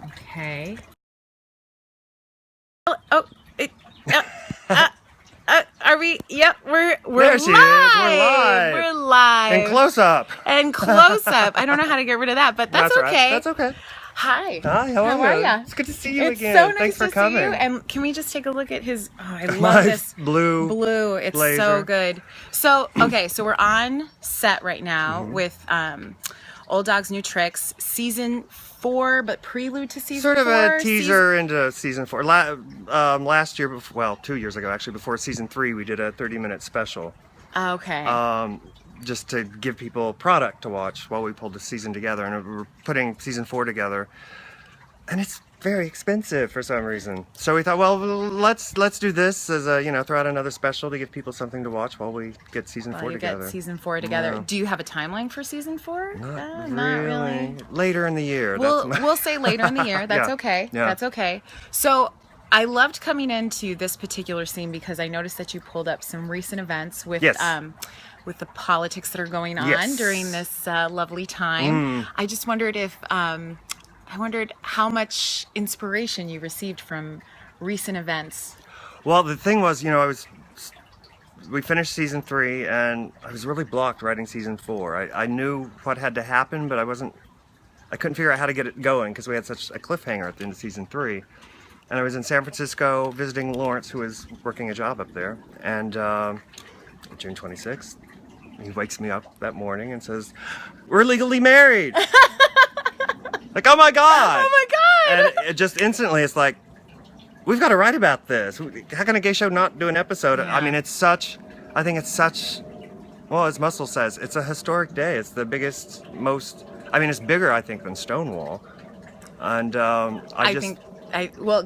Okay. Are we? Yep, we're there she live. is. We're live. We're live. And close up. And close up. I don't know how to get rid of that, but that's okay. Right. That's okay. Hi. Hi. How are you? ya? It's good to see you It's again. so nice Thanks for to coming. see you. And can we just take a look at his? Oh, I love Nice this blue. It's blazer. so good. So okay, so we're on set right now with Old Dog's New Tricks, season 4, but prelude to season 4. Sort of a teaser into season 4. Last year, well, 2 years ago actually, before season 3, we did a 30-minute special. Okay. Just to give people product to watch while we pulled the season together, and we're putting season 4 together, and it's very expensive for some reason. So we thought, well, let's do this as a throw out another special to give people something to watch while we get season 4 together. Get season 4 together. Yeah. Do you have a timeline for season 4? Not really. Later in the year. We'll say later in the year. That's Yeah. okay. Yeah. That's okay. So I loved coming into this particular scene because I noticed that you pulled up some recent events with Yes. With the politics that are going on Yes. during this lovely time. I just wondered if I wondered how much inspiration you received from recent events. Well, the thing was, we finished season 3, and I was really blocked writing season 4. I knew what had to happen, but I couldn't figure out how to get it going because we had such a cliffhanger at the end of season 3. And I was in San Francisco visiting Lawrence, who was working a job up there, and June 26th, he wakes me up that morning and says, "We're legally married." Like, oh my God! Oh my God! And it just instantly, it's like, we've got to write about this. How can a gay show not do an episode? Yeah. I mean, I think it's such, well, as Muscle says, it's a historic day. It's the biggest, it's bigger, I think, than Stonewall. And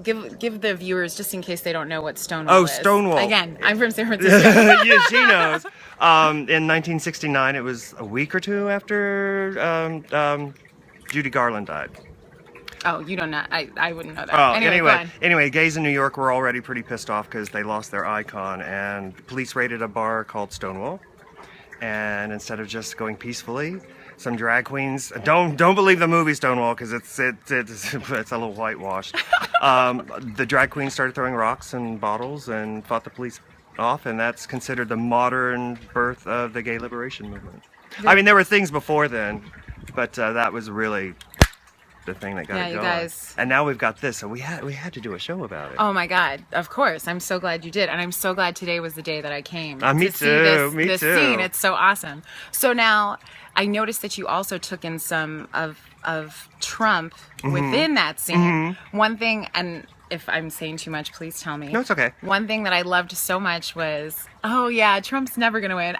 give the viewers, just in case they don't know what Stonewall is. Oh, Stonewall. Again, I'm from San Francisco. Yeah, she knows. In 1969, it was a week or two after Judy Garland died. Oh, you don't know. I wouldn't know that. Oh, anyway, gays in New York were already pretty pissed off because they lost their icon, and police raided a bar called Stonewall. And instead of just going peacefully, some drag queens, don't believe the movie Stonewall because it's a little whitewashed. The drag queens started throwing rocks and bottles and fought the police off, and that's considered the modern birth of the gay liberation movement. I mean, there were things before then, but that was really the thing that got it going. you guys. And now we've got this, so we had to do a show about it. Oh my God! Of course, I'm so glad you did, and I'm so glad today was the day that I came. Me to see too. this scene. It's so awesome. So now I noticed that you also took in some of Trump within that scene. One thing, and if I'm saying too much, please tell me. No, it's okay. One thing that I loved so much was, oh yeah, Trump's never gonna win.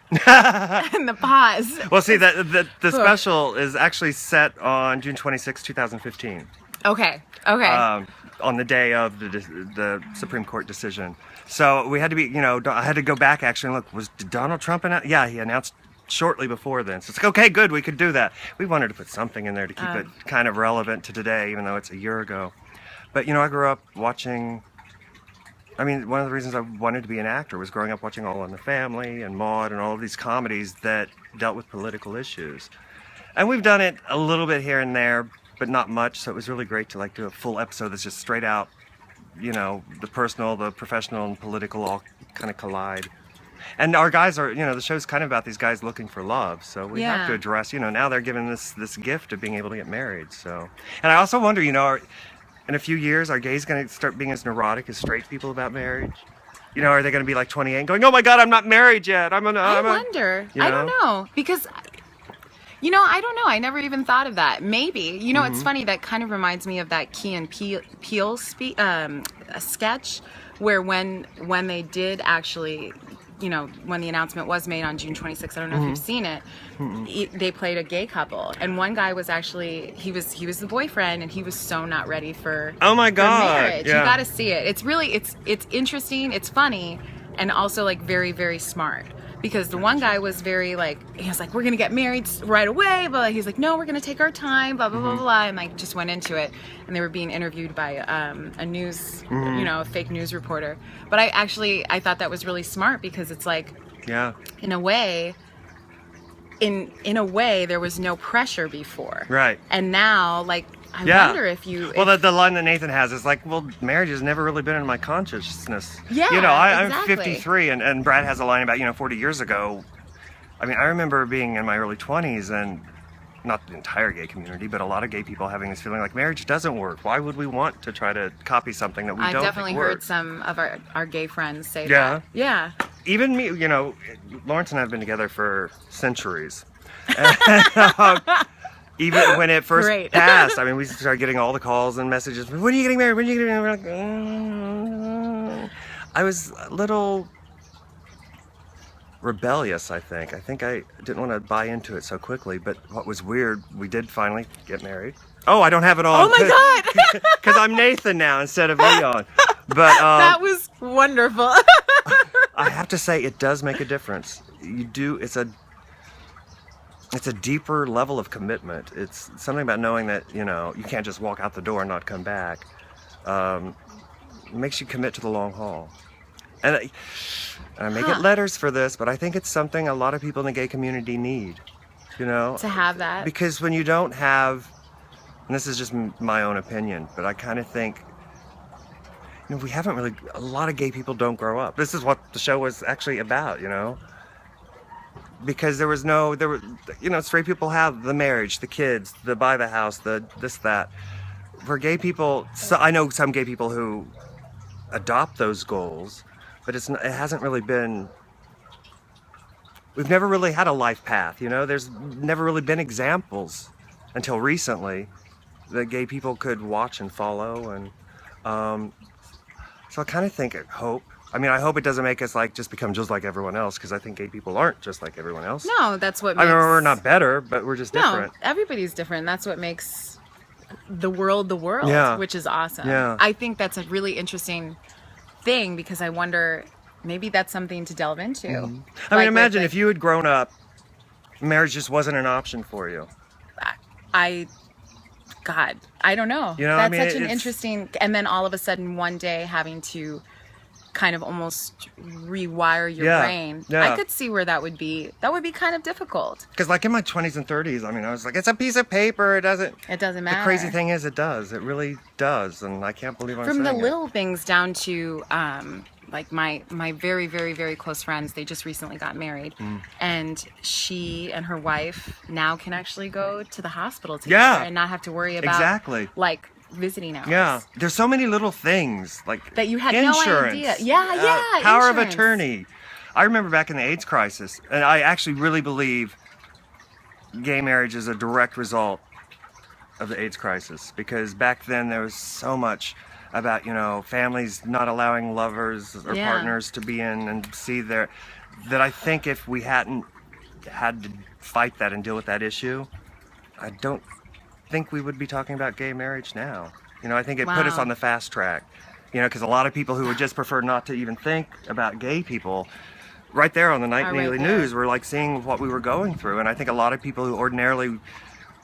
And the pause. Well, see, the special is actually set on June 26, 2015. Okay. On the day of the Supreme Court decision. So we had to be, I had to go back actually and look, did Donald Trump announce? Yeah, he announced shortly before then. So it's like, okay, good, we could do that. We wanted to put something in there to keep it kind of relevant to today, even though it's a year ago. But, I grew up watching, one of the reasons I wanted to be an actor was growing up watching All in the Family and Maude and all of these comedies that dealt with political issues. And we've done it a little bit here and there, but not much. So it was really great to do a full episode that's just straight out, the personal, the professional, and political all kind of collide. And our guys are, the show's kind of about these guys looking for love. So we have to address, now they're given this gift of being able to get married. So, and I also wonder, in a few years, are gays going to start being as neurotic as straight people about marriage? Are they going to be like 28 and going, oh my God, I'm not married yet. I wonder. I don't know. Because, I don't know. I never even thought of that. Maybe. It's funny. That kind of reminds me of that Key and Peele a sketch where when they did actually, when the announcement was made on June 26th, I don't know if you've seen it, they played a gay couple, and one guy was actually, he was the boyfriend, and he was so not ready for oh my God, marriage. Yeah. You got to see it. It's really, it's interesting, it's funny, and also very, very smart. Because the one guy was very he was like, we're gonna get married right away, but he's like, no, we're gonna take our time, blah blah blah blah, and just went into it. And they were being interviewed by a news, a fake news reporter. But I thought that was really smart because it's in a way, in a way there was no pressure before, right? And now I Yeah. wonder if you... Well, the line that Nathan has is like, well, marriage has never really been in my consciousness. Yeah, You know, I'm exactly. 53, and Brad has a line about, 40 years ago. I mean, I remember being in my early 20s, and not the entire gay community, but a lot of gay people having this feeling like marriage doesn't work. Why would we want to try to copy something that we I've don't definitely think heard works? some of our gay friends say Yeah. that. Yeah. Even me, Lawrence and I have been together for centuries. Even when it first Great. passed, I mean, we started getting all the calls and messages. When are you getting married? When are you getting married? We're like, I was a little rebellious, I think. I think I didn't want to buy into it so quickly. But what was weird, we did finally get married. Oh, I don't have it all. Oh my God! Because I'm Nathan now instead of Leon. But That was wonderful. I have to say, it does make a difference. You do. It's a deeper level of commitment. It's something about knowing that, you can't just walk out the door and not come back. It makes you commit to the long haul. And I may get letters for this, but I think it's something a lot of people in the gay community need, To have that. Because when you don't have, and this is just my own opinion, but I kind of think, we haven't really, a lot of gay people don't grow up. This is what the show was actually about, Because there were, straight people have the marriage, the kids, the buy the house, the this, that. For gay people, I know some gay people who adopt those goals, but it hasn't really been, we've never really had a life path, There's never really been examples until recently that gay people could watch and follow. And so I kind of think, I hope it doesn't make us just become just like everyone else, because I think gay people aren't just like everyone else. No, that's what I makes... mean, we're not better, but we're just different. No, everybody's different. That's what makes the world, Yeah. which is awesome. Yeah. I think that's a really interesting thing, because I wonder, maybe that's something to delve into. Mm-hmm. I mean, imagine if you had grown up, marriage just wasn't an option for you. God, I don't know. I mean, That's such an interesting... And then all of a sudden, one day, having to kind of almost rewire your brain. Yeah. I could see where that would be kind of difficult. Because in my 20s and 30s, I was like, it's a piece of paper. It doesn't matter. The crazy thing is, it does. It really does. And I can't believe I'm saying From the it. little things down to my very, very, very close friends, they just recently got married. And she and her wife now can actually go to the hospital together and not have to worry about visiting hours. Yeah, there's so many little things that you had insurance, no idea. Yeah, power insurance. of attorney. I remember back in the AIDS crisis, and I actually really believe gay marriage is a direct result of the AIDS crisis, because back then there was so much about families not allowing lovers or partners to be in and see that I think if we hadn't had to fight that and deal with that issue, I don't think we would be talking about gay marriage now. I think it put us on the fast track, because a lot of people who would just prefer not to even think about gay people, right there on the nightly news, were seeing what we were going through. And I think a lot of people who ordinarily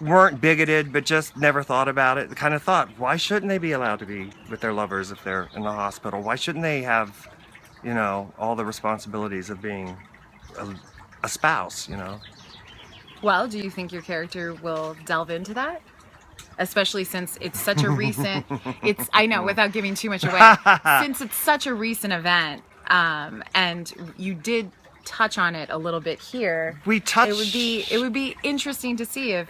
weren't bigoted but just never thought about it kind of thought, why shouldn't they be allowed to be with their lovers if they're in the hospital? Why shouldn't they have all the responsibilities of being a spouse? Well, do you think your character will delve into that? Especially since it's such a recent, I know, without giving too much away, since it's such a recent event, and you did touch on it a little bit here. It would be interesting to see if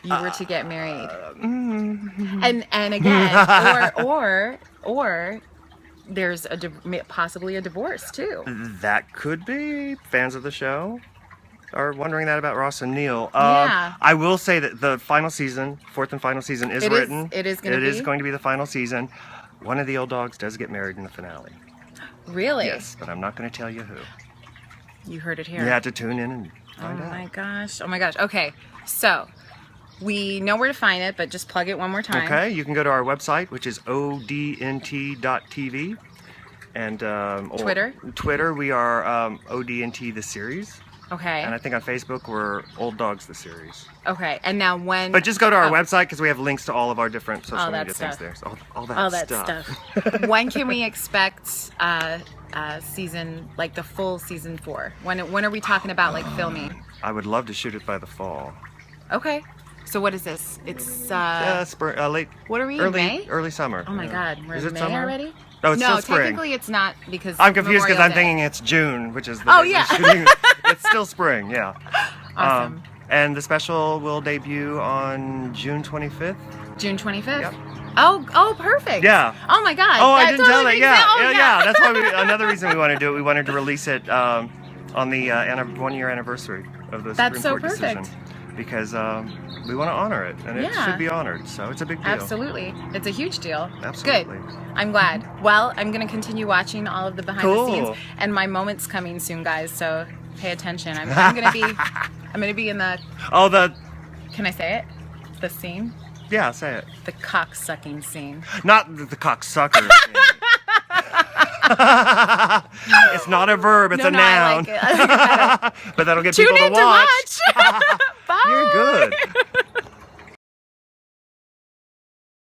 you were to get married. And again, or there's possibly a divorce too. That could be. Fans of the show are wondering that about Ross and Neil. Yeah. I will say that the final season, fourth and final season, is written. It is going to be the final season. One of the old dogs does get married in the finale. Really? Yes, but I'm not going to tell you who. You heard it here. You had to tune in and find out. Oh my gosh. Okay, so we know where to find it, but just plug it one more time. Okay, you can go to our website, which is odnt.tv. And Twitter, we are ODNT the series. Okay. And I think on Facebook, we're Old Dogs the series. Okay, and now when... But just go to our website, because we have links to all of our different social media things there. So all that stuff. When can we expect season, the full season 4? When are we talking about filming? I would love to shoot it by the fall. Okay. So what is this? It's spring, late. What are we? Early, May? early summer. Oh my God, we're Is in it May summer? already? No, it's No, still spring. technically it's not because I'm confused because Memorial I'm Day. thinking it's June, which is the Oh, day we're yeah. shooting. It's still spring, yeah. Awesome. And the special will debut on June 25th. June 25th? Yep. Oh, perfect. Yeah. Oh my God. Oh, I that didn't tell totally it. makes Yeah, sense. Oh, yeah. That's why another reason we want to do it. We wanted to release it on the 1-year anniversary of the That's Supreme so Court perfect. decision. Because we want to honor it, and it Yeah. should be honored. So it's a big deal. Absolutely. It's a huge deal. Absolutely. Good. I'm glad. Well, I'm going to continue watching all of the behind the scenes, and my moment's coming soon, guys, so pay attention. I'm going to be in the, Oh, the can I say it? The scene? yeah, say it. The cock-sucking scene. Not the cocksucker. It's not a verb, it's a I noun. like it. I like it better. But that'll get Tune people in to watch. to watch. Bye. You're good.